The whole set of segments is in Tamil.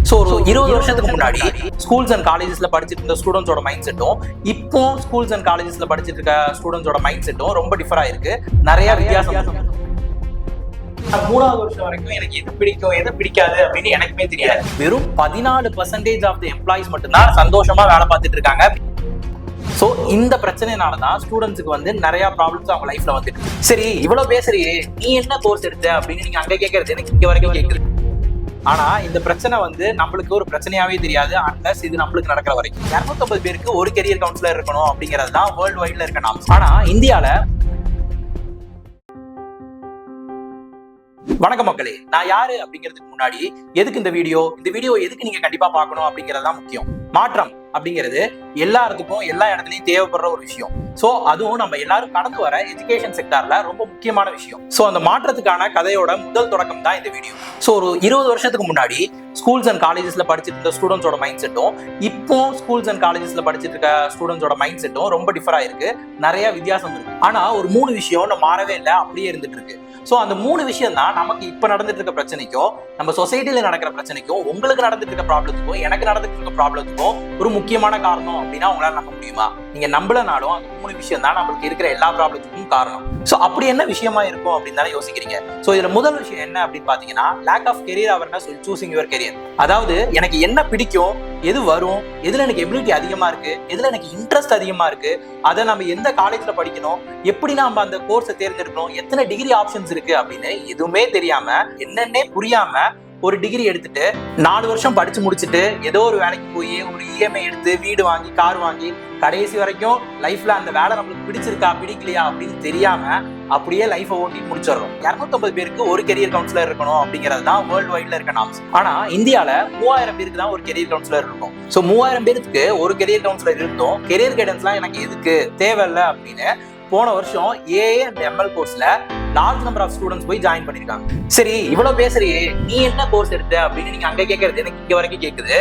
ஸோ ஒரு 20 வருஷத்துக்கு முன்னாடி ஸ்கூல்ஸ் அண்ட் காலேஜஸ்ல படிச்சுட்டு இருந்த ஸ்டூடெண்ட்ஸோட மைண்ட் செட்டும் இப்போ ஸ்கூல்ஸ் அண்ட் காலேஜஸ்ல படிச்சுட்டு இருக்க ஸ்டூடெண்ட்ஸோட மைண்ட் செட்டும் ரொம்ப டிஃபர் ஆயிருக்கு. நிறைய வித்தியாசம். மூணாவது வருஷம் வரைக்கும் எனக்கு எது பிடிக்கும் எது பிடிக்காது அப்படின்னு எனக்குமே தெரியாது. வெறும் 14% ஆஃப் தி எம்ப்ளாயிஸ் மட்டும்தான் சந்தோஷமா வேலை பார்த்துட்டு இருக்காங்க. ஸோ இந்த பிரச்சனைனால தான் ஸ்டூடெண்ட்ஸுக்கு வந்து நிறைய ப்ராப்ளம்ஸ் அவங்க லைஃப்ல வந்துட்டு. சரி, இவ்வளவு பேசுறியே, நீ என்ன கோர்ஸ் எடுத்த அப்படின்னு நீங்க அங்க கேட்கறது எனக்கு இங்க வரைக்கும் கேட்குது. ஆனா இந்த பிரச்சனை வந்து நம்மளுக்கு ஒரு பிரச்சனையாவே தெரியாது அன்லஸ் இது நம்மளுக்கு நடக்கிற வரைக்கும். 250 பேருக்கு ஒரு கெரியர் கவுன்சிலர் இருக்கணும் அப்படிங்கிறது தான் வேர்ல்டு வைட்ல இருக்க நாம்ஸ். ஆனா இந்தியால வணக்க மக்களே, நான் யாரு அப்படிங்கிறதுக்கு முன்னாடி எதுக்கு இந்த வீடியோ எதுக்கு நீங்க கண்டிப்பா பார்க்கணும் அப்படிங்கிறது தான் முக்கியம். மாற்றம் அப்படிங்கிறது எல்லாத்துக்கும் எல்லா இடத்துலயும் தேவைப்படுற ஒரு விஷயம். சோ அதுவும் நம்ம எல்லாரும் கடந்து வர எஜுகேஷன் செக்டார்ல ரொம்ப முக்கியமான விஷயம். சோ அந்த மாற்றத்துக்கான கதையோட முதல் தொடக்கம் தான் இந்த வீடியோ. சோ ஒரு 20 வருஷத்துக்கு முன்னாடி ஸ்கூல்ஸ் அண்ட் காலேஜஸ்ல படிச்சுட்டு இருந்த ஸ்டூடெண்ட்ஸோட மைண்ட் செட்டும் இப்போ ஸ்கூல்ஸ் அண்ட் காலேஜஸ்ல படிச்சுட்டு இருக்க ஸ்டூடெண்ட்ஸோட மைண்ட் செட்டும் ரொம்ப டிஃபர் ஆயிருக்கு. நிறைய வித்தியாசம் இருக்கு. ஆனா ஒரு 3 விஷயம் மாறவே இல்லை, அப்படியே இருந்துட்டு இருக்கு. சோ அந்த 3 விஷயம் தான் நமக்கு இப்ப நடந்துட்டு இருக்க பிரச்சனைக்கும், நம்ம சொசைட்டில நடக்கிற பிரச்சனைக்கும், உங்களுக்கு நடந்துட்டு இருக்க ப்ராப்ளத்துக்கும், எனக்கு நடந்துட்டு இருக்க ப்ராப்ளத்துக்கும் ஒரு முக்கியமான காரணம் அப்படின்னா உங்களால நம்ப முடியுமா? நீங்க நம்பலனாலும் அந்த 3 விஷயம் தான் நம்மளுக்கு இருக்கிற எல்லா ப்ராப்ளத்துக்கும் காரணம். சோ அப்படி என்ன விஷயமா இருக்கும் அப்படின்னு தானே யோசிக்கிறீங்க. சோ இதுல முதல் விஷயம் என்ன அப்படின்னு பாத்தீங்கன்னா, lack of career awareness, choosing your career. அதாவது எனக்கு என்ன பிடிக்கும், எது வரும், எதுல எனக்கு எபிலிட்டி அதிகமா இருக்கு, எதுல எனக்கு இன்ட்ரெஸ்ட் அதிகமா இருக்கு, அதை நம்ம எந்த காலேஜ்ல படிக்கணும், எப்படி நம்ம அந்த கோர்ஸை தேர்ந்தெடுக்கணும், எத்தனை டிகிரி ஆப்ஷன்ஸ் இருக்கு அப்படின்னு எதுவுமே தெரியாம, என்னன்னே புரியாம ஒரு டிகிரி எடுத்துட்டு 4 வருஷம் படிச்சு முடிச்சுட்டு ஏதோ ஒரு வேலைக்கு போய் ஒரு இஎம்ஐ எடுத்து வீடு வாங்கி கார் வாங்கி கடைசி வரைக்கும் லைஃப்ல அந்த வேலை நம்மளுக்கு பிடிச்சிருக்கா பிடிக்கலையா அப்படின்னு தெரியாம அப்படியே லைஃபை ஓட்டி முடிச்சிடறோம். 250 பேருக்கு ஒரு கெரியர் கவுன்சிலர் இருக்கணும் அப்படிங்கிறது தான் வேர்ல்டு வைட்ல இருக்க நாம்ஸ். ஆனா இந்தியால 3000 பேருக்கு தான் ஒரு கெரியர் கவுன்சிலர் இருக்கும். ஸோ 3000 பேருக்கு ஒரு கெரியர் கவுன்சிலர் இருந்தும் கெரியர் கைடன்ஸ்லாம் எனக்கு எதுக்கு தேவையில்லை அப்படின்னு போன வருஷம் ஏஏ அண்ட் எம்எல் கோர்ஸ்ல லார்ஜ் நம்பர் ஆஃப் ஸ்டூடெண்ட்ஸ் போய் ஜாயின் பண்ணிருக்காங்க. சரி, இவ்வளவு பேசுறியே, நீ என்ன கோர்ஸ் எடுத்த அப்படின்னு நீங்க அங்க கேட்கறது எனக்கு இங்க வரைக்கும் கேட்குது.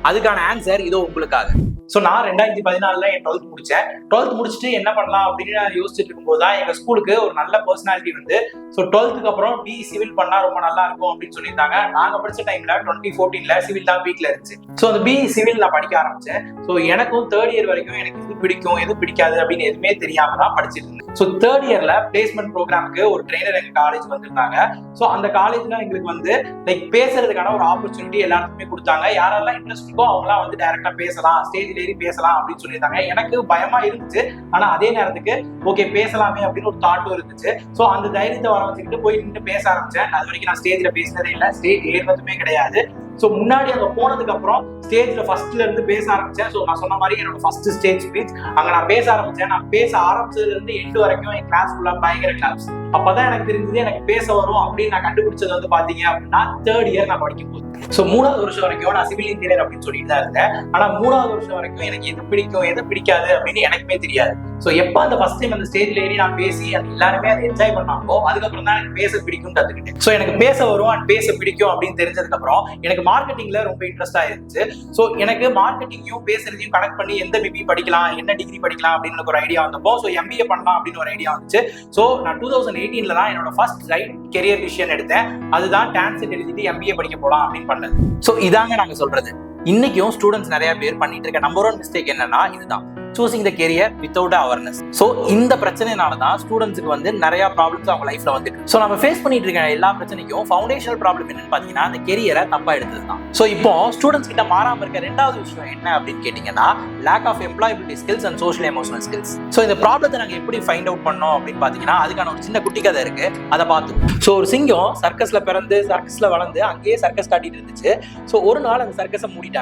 அதுக்கான ஆன்சர் இதோ உங்களுக்காக. ஸோ நான் 2014 என் 12th முடிச்சேன். 12th முடிச்சுட்டு என்ன பண்ணலாம் அப்படின்னு நான் யோசிச்சுட்டு இருக்கும்போது தான் எங்க ஸ்கூலுக்கு ஒரு நல்ல பர்சனாலிட்டி வந்து ஸோ 12th அப்புறம் பி சிவில் பண்ணா ரொம்ப நல்லா இருக்கும் அப்படின்னு சொல்லியிருந்தாங்க. நாங்க படிச்ச டைம்ல 2014 சிவில் தான் வீக்ல இருந்துச்சு. ஸோ அந்த பி சிவில் நான் படிக்க ஆரம்பிச்சேன். ஸோ எனக்கும் 3rd இயர் வரைக்கும் எனக்கு எது பிடிக்கும் எது பிடிக்காது அப்படின்னு எதுவுமே தெரியாம தான் படிச்சிட்டு இருந்தேன். ஸோ 3rd இயர்ல பிளேஸ்மெண்ட் ப்ரோக்ராமுக்கு ஒரு ட்ரெயினர் எங்க காலேஜ் வந்திருந்தாங்க. ஸோ அந்த காலேஜ்ல எங்களுக்கு வந்து லைக் பேசுறதுக்கான ஒரு ஆப்பர்ச்சுனிட்டி எல்லாருக்குமே கொடுத்தாங்க. யாரெல்லாம் இன்ட்ரெஸ்ட் இருக்கோ அவங்களாம் வந்து டைரக்டா பேசலாம், ஸ்டேஜ் ஏறி பேசலாம் அப்படின்னு சொல்லியிருந்தாங்க. எனக்கு பயமா இருந்துச்சு, ஆனா அதே நேரத்துக்கு ஓகே பேசலாமே அப்படின்னு ஒரு தாட்டும் இருந்துச்சு. சோ அந்த தைரியத்தை வர வச்சுக்கிட்டு போய் நின்று பேச ஆரம்பிச்சேன். அது வரைக்கும் நான் ஸ்டேஜ்ல பேசினதே இல்லை, ஸ்டேஜ் ஏறினதுமே கிடையாது. ஸோ முன்னாடி அங்கே போனதுக்கு அப்புறம் ஸ்டேஜ்ல ஃபர்ஸ்ட்ல இருந்து பேச ஆரம்பிச்சேன். ஸோ நான் சொன்ன மாதிரி என்னோட ஃபர்ஸ்ட் ஸ்டேஜ் ஸ்பீச் அங்க நான் பேச ஆரம்பிச்சேன். நான் பேச ஆரம்பிச்சதுல இருந்து எண்டு வரைக்கும் என் கிளாஸ் ஃபுல்லா பயங்கர கிளாஸ். அப்பதான் எனக்கு தெரிஞ்சது எனக்கு பேச வரும் அப்படின்னு நான் கண்டுபிடிச்சது வந்து பாத்தீங்க அப்படின்னா 3rd இயர் நான் படிக்கும் போது. ஸோ 3வது வருஷம் வரைக்கும் நான் சிவில் இன்ஜினியர் அப்படின்னு சொல்லிட்டு தான் இருந்தேன். ஆனா 3வது வருஷம் வரைக்கும் எனக்கு எது பிடிக்கும் எது பிடிக்காது அப்படின்னு எனக்குமே தெரியாது. ஸோ எப்ப அந்த ஃபர்ஸ்ட் டைம் அந்த ஸ்டேஜ்ல ஏறி நான் பேசி அது எல்லாருமே அதை என்ஜாய் பண்ணாங்களோ அதுக்கப்புறம் தான் எனக்கு பேச பிடிக்கும் கத்துக்கிட்டேன். ஸோ எனக்கு பேச வரும் அண்ட் பேச பிடிக்கும் அப்படின்னு தெரிஞ்சதுக்கு அப்புறம் எனக்கு மார்க்கெட்டிங்ல ரொம்ப இன்ட்ரெஸ்டா இருந்துச்சு. ஸோ எனக்கு மார்க்கெட்டிங்கையும் பேசுறதையும் கனெக்ட் பண்ணி எந்த பிபி படிக்கலாம், என்ன டிகிரி படிக்கலாம் அப்படின்னு ஒரு ஐடியா வந்தப்போ ஸோ எம்பிஏ பண்ணலாம் அப்படின்னு ஒரு ஐடியா வந்துச்சு. ஸோ நான் 2018 தான் என்னோட ஃபர்ஸ்ட் ரைட் கெரியர் டிசிஷன் எடுத்தேன். அதுதான் டான்செட் எழுதிட்டு எம்பிஏ படிக்க போலாம் அப்படின்னு பண்ணது. ஸோ இதாங்க நாங்க சொல்றது. இன்னைக்கும் ஸ்டூடெண்ட்ஸ் நிறைய பேர் பண்ணிட்டு இருக்க நம்பர் 1 மிஸ்டேக் என்னன்னா இதுதான், choosing the career without awareness. So இந்த பிரச்சனைனால தான் ஸ்டூடெண்ட்ஸுக்கு வந்து நிறைய ப்ராப்ளம்ஸ் அவங்க லைஃப்ல வந்துட்டு. ஸோ நம்ம ஃபேஸ் பண்ணிட்டு இருக்க எல்லா பிரச்சனைக்கும் ஃபவுண்டேஷனல் ப்ராப்ளம் என்னன்னு பாத்தீங்கன்னா அந்த கெரியரை தப்பா எடுத்தது தான். ஸோ இப்போ ஸ்டூடெண்ட்ஸ் கிட்ட மாறாம இருக்க 2வது விஷயம் என்ன அப்படின்னு கேட்டீங்கன்னா lack of employability skills and social emotional skills. So இந்த ப்ராப்ளத்தை நாங்க எப்படி ஃபைண்ட் அவுட் பண்ணோம் அப்படின்னு பாத்தீங்கன்னா அதுக்கான ஒரு சின்ன குட்டி கதை இருக்கு, அதை பார்த்துருவோம். ஸோ ஒரு சிங்கம் சர்க்கஸ்ல பிறந்து சர்க்கஸ்ல வளர்ந்து அங்கேயே சர்க்கஸ் காட்டிட்டு இருந்துச்சு. ஸோ ஒரு நாள் அந்த சர்க்கஸை மூடிட்டாங்க.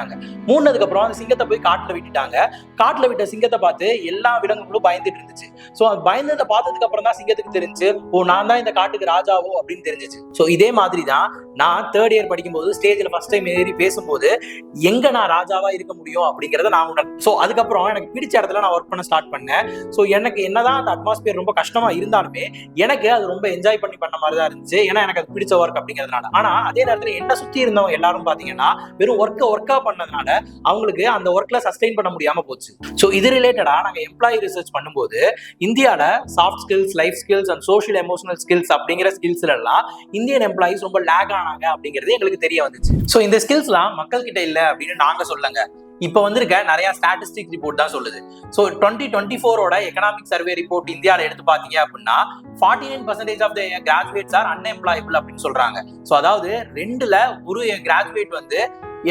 மூடினதுக்கு அப்புறம் அந்த சிங்கத்தை போய் காட்டுல விட்டுட்டாங்க. காட்டுல விட்ட சிங்கத்தை பார்த்து எல்லா விலங்குகளும் பயந்துட்டு இருந்துச்சு. சோ பயந்ததை பார்த்ததுக்கு அப்புறம் தான் சிங்கத்துக்கு தெரிஞ்சு ஓ நான் தான் இந்த காட்டுக்கு ராஜாவோ அப்படின்னு தெரிஞ்சிச்சு. சோ இதே மாதிரி தான் நான் 3rd இயர் படிக்கும்போது ஸ்டேஜ்ல ஃபர்ஸ்ட் டைம் ஏறி பேசும்போது எங்க நான் ராஜாவா இருக்க முடியும் அப்படிங்கறத நான் உணர்ந்தேன். சோ அதுக்கப்புறம் எனக்கு பிடிச்ச இடத்துல நான் ஒர்க் பண்ண ஸ்டார்ட் பண்ணேன். சோ எனக்கு என்னதான் அந்த அட்மாஸ்பியர் ரொம்ப கஷ்டமா இருந்தாலுமே எனக்கு அது ரொம்ப என்ஜாய் பண்ண மாதிரி தான் இருந்துச்சு. ஏன்னா எனக்கு அது பிடிச்ச ஒர்க் அப்படிங்கிறதுனால. ஆனா அதே நேரத்துல என்ன சுத்தி இருந்தவங்க எல்லாரும் பாத்தீங்கன்னா வெறும் ஒர்க்கா பண்ணதுனால அவங்களுக்கு அந்த ஒர்க்ல சஸ்டெயின் பண்ண முடியாம போச்சு. சோ இது ரிலேட்டடா நாங்க எம்ப்ளாயி ரிசர்ச் பண்ணும்போது இந்தியால soft skills, life skills and social emotional skills அப்படிங்கிற ஸ்கில்ஸ்ல எல்லாம் இந்தியன் எம்ப்ளாயிஸ் ரொம்ப லேக் ஆனாங்க அப்படிங்கிறது எங்களுக்கு தெரிய வந்துச்சு. ஸோ இந்த ஸ்கில்ஸ்லாம் மக்கள் கிட்ட இல்ல அப்படின்னு நாங்க சொல்லுங்க. இப்ப வந்திருக்க நிறைய ஸ்டாட்டிஸ்டிக் ரிப்போர்ட் தான் சொல்லுது. ஸோ 2024 எக்கனாமிக் சர்வே ரிப்போர்ட் இந்தியாவில் எடுத்து பாத்தீங்க அப்படின்னா 49% of the graduates are unemployable அப்படின்னு சொல்றாங்க. ஸோ அதாவது 2ல் ஒரு கிராஜுவேட் வந்து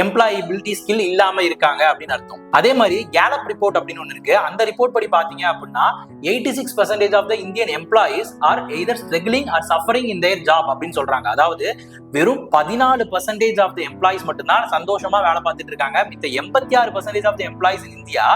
எம்ப்ளாயபிலிட்டி ஸ்கில் இல்லாம இருக்காங்க அப்படின்னு அர்த்தம். அதே மாதிரி கேலப் ரிப்போர்ட் அப்படின்னு ஒண்ணு இருக்கு. அந்த ரிப்போர்ட் படி பாத்தீங்க அப்படின்னா 86% of the Indian employees are either struggling or suffering in their job அப்படின்னு சொல்றாங்க. அதாவது வெறும் 14% ஆஃப் த எம்ப்ளாயிஸ் மட்டும்தான் சந்தோஷமா வேலை பார்த்துட்டு இருக்காங்க. மித்த 86% of the employees in India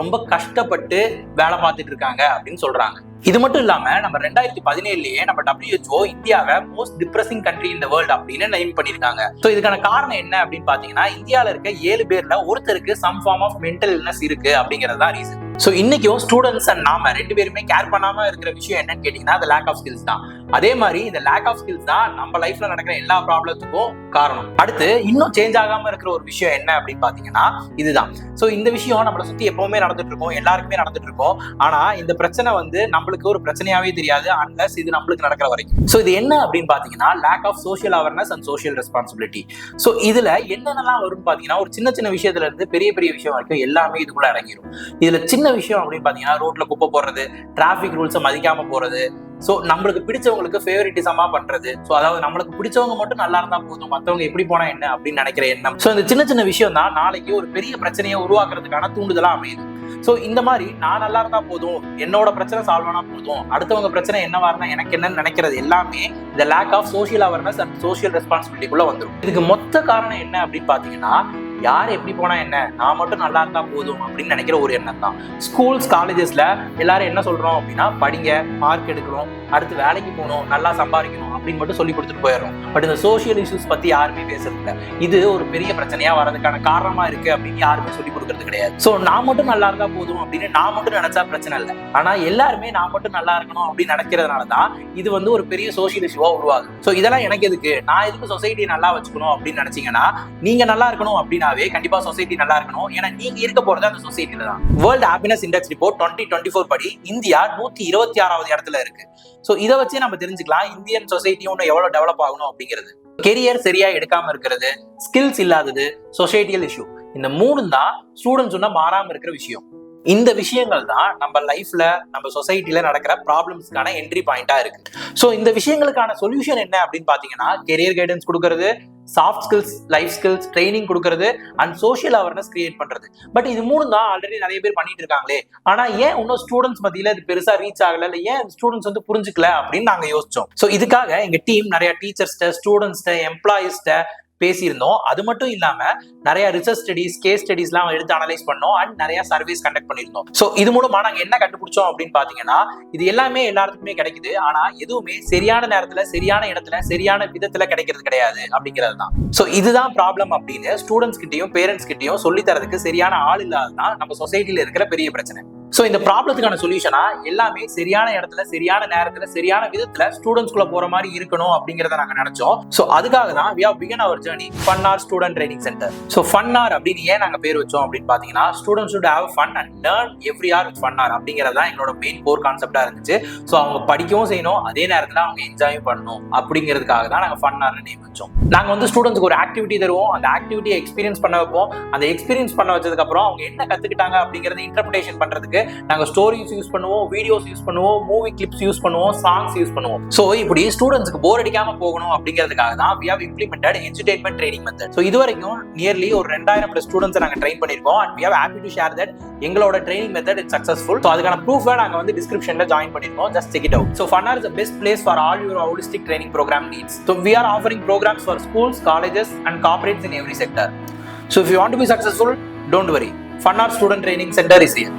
ரொம்ப கஷ்டப்பட்டு வேலை பார்த்துட்டு இருக்காங்க அப்படின்னு சொல்றாங்க. இது மட்டும் இல்லாம நம்ம 2017லயே நம்ம WHO இந்தியாவை most depressing country in the world அப்படின்னு நேம் பண்ணிருக்காங்க. சோ இதுக்கான காரணம் என்ன அப்படின்னு பாத்தீங்கன்னா இந்தியால இருக்க 7 பேர்ல ஒருத்தருக்கு some form of mental illness இருக்கு அப்படிங்கிறது தான் ரீசன். சோ இன்னைக்கும் ஸ்டூடெண்ட்ஸ் அண்ட் நாம 2 பேருமே கேர் பண்ணாம இருக்கிற விஷயம் என்னன்னு கேட்டீங்கன்னா அந்த லேக் ஆஃப் ஸ்கில்ஸ் தான். அதே மாதிரி இந்த லேக் ஆஃப் ஸ்கில்ஸ் தான் நம்ம லைஃப்ல நடக்கிற எல்லா ப்ராப்ளத்துக்கும் காரணம். அடுத்து இன்னும் சேஞ்ச் ஆகாம இருக்கிற ஒரு விஷயம் என்ன அப்படின்னு பாத்தீங்கன்னா இதுதான். சோ இந்த விஷயம் நம்மளை சுத்தி எப்பவுமே நடந்துட்டு இருக்கும், எல்லாருக்குமே நடந்துட்டு இருக்கும். ஆனா இந்த பிரச்சனை வந்து நம்மளுக்கு ஒரு பிரச்சனையாவே தெரியாது அன்லஸ் இது நம்மளுக்கு நடக்கிற வரைக்கும். சோ இது என்ன அப்படின்னு பாத்தீங்கன்னா lack of social awareness and social responsibility. So இதுல என்னென்னலாம் வரும்னு பாத்தீங்கன்னா ஒரு சின்ன சின்ன விஷயத்துல இருந்து பெரிய பெரிய விஷயம் வரைக்கும் எல்லாமே இதுக்குள்ள அடங்கிடும். இதுல சின்ன விஷயம் அப்படின்னு பாத்தீங்கன்னா ரோட்ல குப்பை போடுறது, டிராபிக் ரூல்ஸை மதிக்காம போறது, சோ நம்மளுக்கு பிடிச்சவங்களுக்கு ஃபேவரிட்டிசமா பண்றது. சோ அதாவது நம்மளுக்கு பிடிச்சவங்க மட்டும் நல்லா இருந்தா போதும், மத்தவங்க எப்படி போனா என்ன அப்படின்னு நினைக்கிற எண்ணம். சோ இந்த சின்ன சின்ன விஷயம் தான் நாளைக்கு ஒரு பெரிய பிரச்சனையை உருவாக்குறதுக்கான தூண்டுதலா அமையுது. சோ இந்த மாதிரி நான் நல்லா இருந்தா போதும், என்னோட பிரச்சனை சால்வ் ஆனா போதும், அடுத்தவங்க பிரச்சனை என்னவா இருந்தா எனக்கு என்னன்னு நினைக்கிறது எல்லாமே இந்த lack of social awareness and social ரெஸ்பான்சிபிலிட்டிக்குள்ள வந்துடும். இதுக்கு மொத்த காரணம் என்ன அப்படின்னு பாத்தீங்கன்னா யார் எப்படி போனா என்ன, நான் மட்டும் நல்லா இருந்தா போதும் அப்படின்னு நினைக்கிற ஒரு எண்ணம் தான். ஸ்கூல்ஸ், காலேஜஸ்ல எல்லாரும் என்ன சொல்றோம் அப்படின்னா படிங்க, மார்க் எடுக்கணும், அடுத்து வேலைக்கு போகணும், நல்லா சம்பாதிக்கணும் அப்படின்னு மட்டும் சொல்லி கொடுத்துட்டு போயிடும். பட் இந்த சோஷியல் இஷ்யூஸ் பத்தி யாருமே பேசுறது இல்லை. இது ஒரு பெரிய பிரச்சனையா வரதுக்கான காரணமா இருக்கு அப்படின்னு யாருமே சொல்லி கொடுக்கறது கிடையாது. சோ நான் மட்டும் நல்லா இருந்தா போதும் அப்படின்னு நான் மட்டும் நினைச்சா பிரச்சனை இல்லை. ஆனா எல்லாருமே நான் மட்டும் நல்லா இருக்கணும் அப்படின்னு நினைக்கிறதுனாலதான் இது வந்து ஒரு பெரிய சோஷியல் இஷ்யூவா உருவாகுது. சோ இதெல்லாம் எனக்கு எதுக்கு, நான் எதுக்கு சொசைட்டியை நல்லா வச்சுக்கணும் அப்படின்னு நினைச்சீங்கன்னா நீங்க நல்லா இருக்கணும் அப்படின்னாவே கண்டிப்பா சொசைட்டி நல்லா இருக்கணும். ஏன்னா நீங்க இருக்க போறது அந்த சொசைட்டில தான். வேர்ல்ட் ஹாப்பினஸ் இண்டெக்ஸ் ரிப்போர்ட் 2024 படி இந்தியா 126வது இடத்துல இருக்கு. சோ இதை வச்சு நம்ம தெரிஞ்சுக்கலாம் இந்தியன் சொசைட்டியும் எவ்வளவு டெவலப் ஆகணும் அப்படிங்கிறது. கெரியர் சரியா எடுக்காம இருக்கிறது, ஸ்கில்ஸ் இல்லாதது, சொசைட்டியல் இஷ்யூ, இந்த 3 தான் ஸ்டூடெண்ட்ஸ் சொன்னா மாறாம இருக்கிற விஷயம். இந்த விஷயங்கள் தான் நம்ம லைஃப்ல நம்ம சொசைட்டில நடக்கிற ப்ராப்ளம்ஸ்க்கான என்ட்ரி பாயிண்டா இருக்கு. சோ இந்த விஷயங்களுக்கான சொல்யூஷன் என்ன அப்படின்னு பாத்தீங்கன்னா கெரியர் கைடன்ஸ் கொடுக்கறது, soft skills, life skills training கொடுக்கறது அண்ட் சோஷியல் அவேர்னஸ் கிரியேட் பண்றது. பட் இது 3 தான் ஆல்ரெடி நிறைய பேர் பண்ணிட்டு இருக்காங்களே, ஆனா ஏன் இன்னும் ஸ்டூடெண்ட்ஸ் மத்தியில இது பெருசா ரீச் ஆகல, இல்ல ஏன் ஸ்டூடெண்ட்ஸ் வந்து புரிஞ்சுக்கல அப்படின்னு நாங்க யோசிச்சோம். சோ இதுக்காக எங்க டீம் நிறைய டீச்சர்ஸ்ட, ஸ்டூடெண்ட்ஸ்ட, எம்ப்ளாயிஸ்ட பேசியிருந்தோம். அது மட்டும் இல்லாம நிறைய ரிசர்ச் ஸ்டடிஸ், கேஸ் ஸ்டடிஸ் எல்லாம் எடுத்து அனலைஸ் பண்ணோம் அண்ட் நிறைய சர்வேஸ் கண்டக்ட் பண்ணியிருந்தோம். சோ இது மூலமா நாங்க என்ன கண்டுபிடிச்சோம் அப்படின்னு பாத்தீங்கன்னா இது எல்லாமே எல்லாத்துக்குமே கிடைக்குது, ஆனா எதுவுமே சரியான நேரத்துல, சரியான இடத்துல, சரியான விதத்துல கிடைக்கிறது கிடையாது அப்படிங்கிறது தான். சோ இதுதான் ப்ராப்ளம் அப்படின்னு ஸ்டூடெண்ட்ஸ் கிட்டையும் பேரண்ட்ஸ் கிட்டையும் சொல்லி தரதுக்கு சரியான ஆள் இல்லாததான் நம்ம சொசைட்டில இருக்கிற பெரிய பிரச்சனை. சோ இந்த ப்ராப்ளத்துக்கான சொல்யூஷனா எல்லாமே சரியான இடத்துல, சரியான நேரத்துல, சரியான விதத்துல ஸ்டூடெண்ட்ஸ்குள்ள போற மாதிரி இருக்கணும் அப்படிங்கறத நாங்க நினைச்சோம். சோ அதுக்காக தான் we have begun our journey Fun Hour Student Training Center. So Fun Hour அப்படின்னு ஏன் நாங்க பேர் வச்சோம் அப்படின்னு பாத்தீங்கன்னா students should have fun and learn every hour with Fun Hour அப்படிங்கறது தான் எங்களோட மெயின் கோர் கான்செப்டா இருந்துச்சு. சோ அவங்க படிக்கவும் செய்யணும், அதே நேரத்துல அவங்க என்ஜாய் பண்ணணும் அப்படிங்கிறதுக்காக தான் நாங்க Fun Hour நேம் வச்சோம். நாங்க வந்து ஸ்டூடெண்ட்ஸ்க்கு ஒரு ஆக்டிவிட்டி தருவோம், அந்த ஆக்டிவிட்டியை எக்ஸ்பீரியன்ஸ் பண்ண வைப்போம். அந்த எக்ஸ்பீரியன்ஸ் பண்ண வச்சதுக்கு அப்புறம் அவங்க என்ன கத்துக்கிட்டாங்க அப்படிங்கறத இன்டர்பிரேஷன் பண்றதுக்கு நாங்க ஸ்டோரிஸ் யூஸ் பண்ணுவோம், வீடியோஸ் யூஸ் பண்ணுவோம், மூவி கிளிப்ஸ் யூஸ் பண்ணுவோம், சாங்ஸ் யூஸ் பண்ணுவோம். சோ இப்படி ஸ்டூடெண்ட்ஸ்க்கு போர் அடிக்காம போகணும் அப்படிங்கிறதுக்காக தான் we have implemented edutainment training method. So இதுவரைக்கும் நியர்லி ஒரு 2000+ ஸ்டூடெண்ட்ஸ் நாங்க ட்ரெயின் பண்ணிருக்கோம் and we are happy to share that எங்களோட training method is successful. So அதுக்கான ப்ரூஃபை நாங்க வந்து டிஸ்கிரிப்ஷன்ல ஜாயின் பண்ணிருக்கோம், just check it out. So Fun Hour is the best place for all your holistic training program needs. So we are offering programs for schools, colleges and corporates in every sector. So if you want to be successful, don't worry, Fun Hour Student Training Center is here.